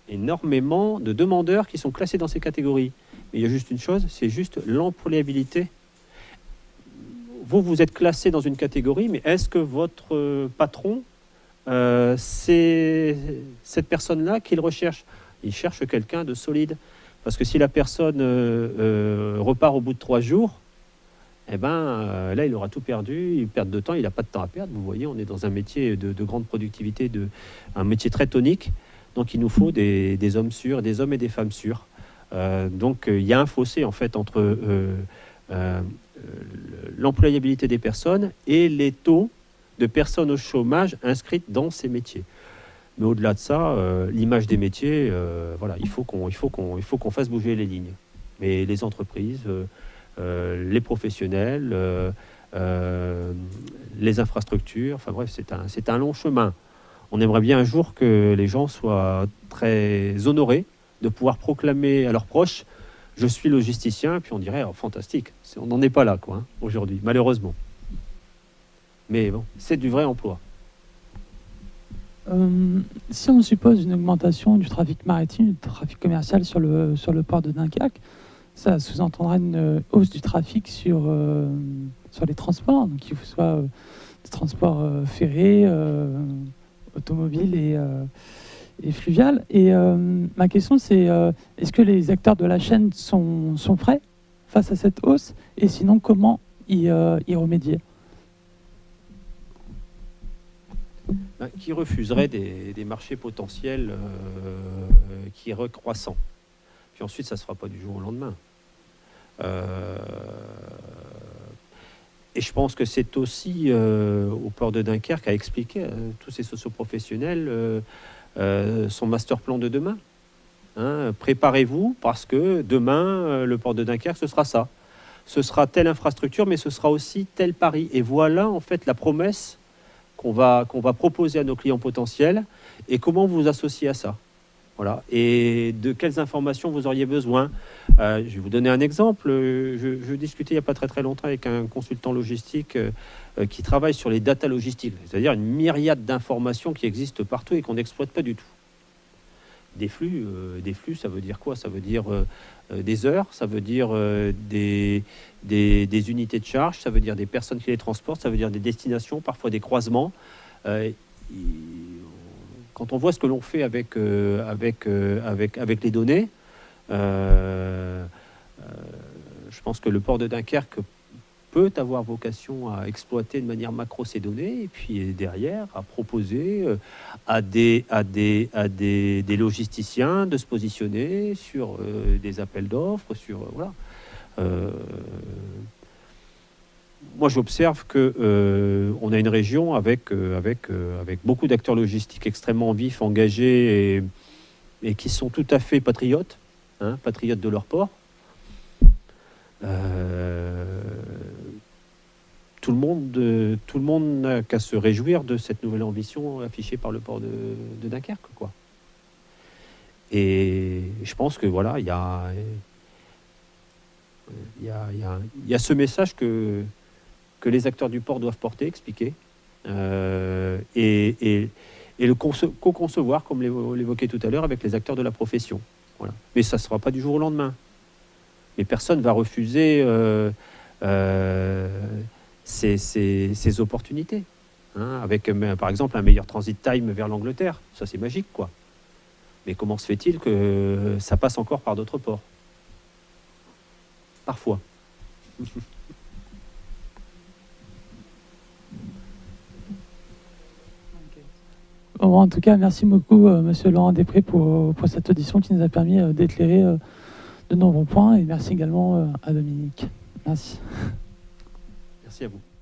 énormément de demandeurs qui sont classés dans ces catégories. Mais il y a juste une chose, c'est juste l'employabilité. Vous êtes classé dans une catégorie, mais est-ce que votre patron, c'est cette personne-là qu'il recherche? Il cherche quelqu'un de solide. Parce que si la personne repart au bout de 3 jours, eh ben, là, il aura tout perdu, il perd de temps, il n'a pas de temps à perdre. Vous voyez, on est dans un métier de grande productivité, un métier très tonique. Donc, il nous faut des hommes sûrs, des hommes et des femmes sûrs. Donc, il y a un fossé, en fait, entre l'employabilité des personnes et les taux de personnes au chômage inscrites dans ces métiers. Mais au-delà de ça, l'image des métiers, voilà, il faut qu'on fasse bouger les lignes. Mais les entreprises, les professionnels, les infrastructures, enfin bref, c'est un long chemin. On aimerait bien un jour que les gens soient très honorés de pouvoir proclamer à leurs proches « je suis logisticien », puis on dirait oh, « fantastique ». On n'en est pas là, quoi, hein, aujourd'hui, malheureusement. Mais bon, c'est du vrai emploi. Si on suppose une augmentation du trafic maritime, du trafic commercial sur le port de Dunkerque, ça sous-entendra une hausse du trafic sur les transports, donc qu'il soit des transports ferrés, automobiles et fluviales. Et ma question, c'est est-ce que les acteurs de la chaîne sont prêts face à cette hausse? Et sinon, comment y remédier? Qui refuserait des marchés potentiels qui est recroissant. Puis ensuite, ça ne se fera pas du jour au lendemain. Et je pense que c'est aussi au port de Dunkerque à expliquer à tous ces socioprofessionnels son master plan de demain. Hein, préparez-vous parce que demain, le port de Dunkerque, ce sera ça. Ce sera telle infrastructure, mais ce sera aussi tel pari. Et voilà en fait la promesse qu'on va proposer à nos clients potentiels et comment vous vous associez à ça. Voilà. Et de quelles informations vous auriez besoin. Je vais vous donner un exemple. Je discutais il n'y a pas très longtemps avec un consultant logistique qui travaille sur les data logistiques, c'est-à-dire une myriade d'informations qui existent partout et qu'on n'exploite pas du tout. Des flux, ça veut dire quoi? Ça veut dire des heures, ça veut dire des unités de charge, ça veut dire des personnes qui les transportent, ça veut dire des destinations, parfois des croisements. Quand on voit ce que l'on fait avec les données, je pense que le port de Dunkerque peut avoir vocation à exploiter de manière macro ces données et puis derrière à proposer à des logisticiens de se positionner sur des appels d'offres, sur voilà. Moi, j'observe que on a une région avec beaucoup d'acteurs logistiques extrêmement vifs, engagés et qui sont tout à fait patriotes, hein, patriotes de leur port. Tout le monde n'a qu'à se réjouir de cette nouvelle ambition affichée par le port de Dunkerque, quoi. Et je pense que voilà, il y a ce message que les acteurs du port doivent porter, expliquer, et le co-concevoir, comme l'évoquait tout à l'heure, avec les acteurs de la profession. Voilà. Mais ça ne sera pas du jour au lendemain. Mais personne ne va refuser ces opportunités. Hein, avec, par exemple, un meilleur transit time vers l'Angleterre. Ça, c'est magique, quoi. Mais comment se fait-il que ça passe encore par d'autres ports? Parfois. Bon, en tout cas, merci beaucoup, Monsieur Laurent Després, pour cette audition qui nous a permis d'éclairer de nombreux points. Et merci également à Dominique. Merci. Merci à vous.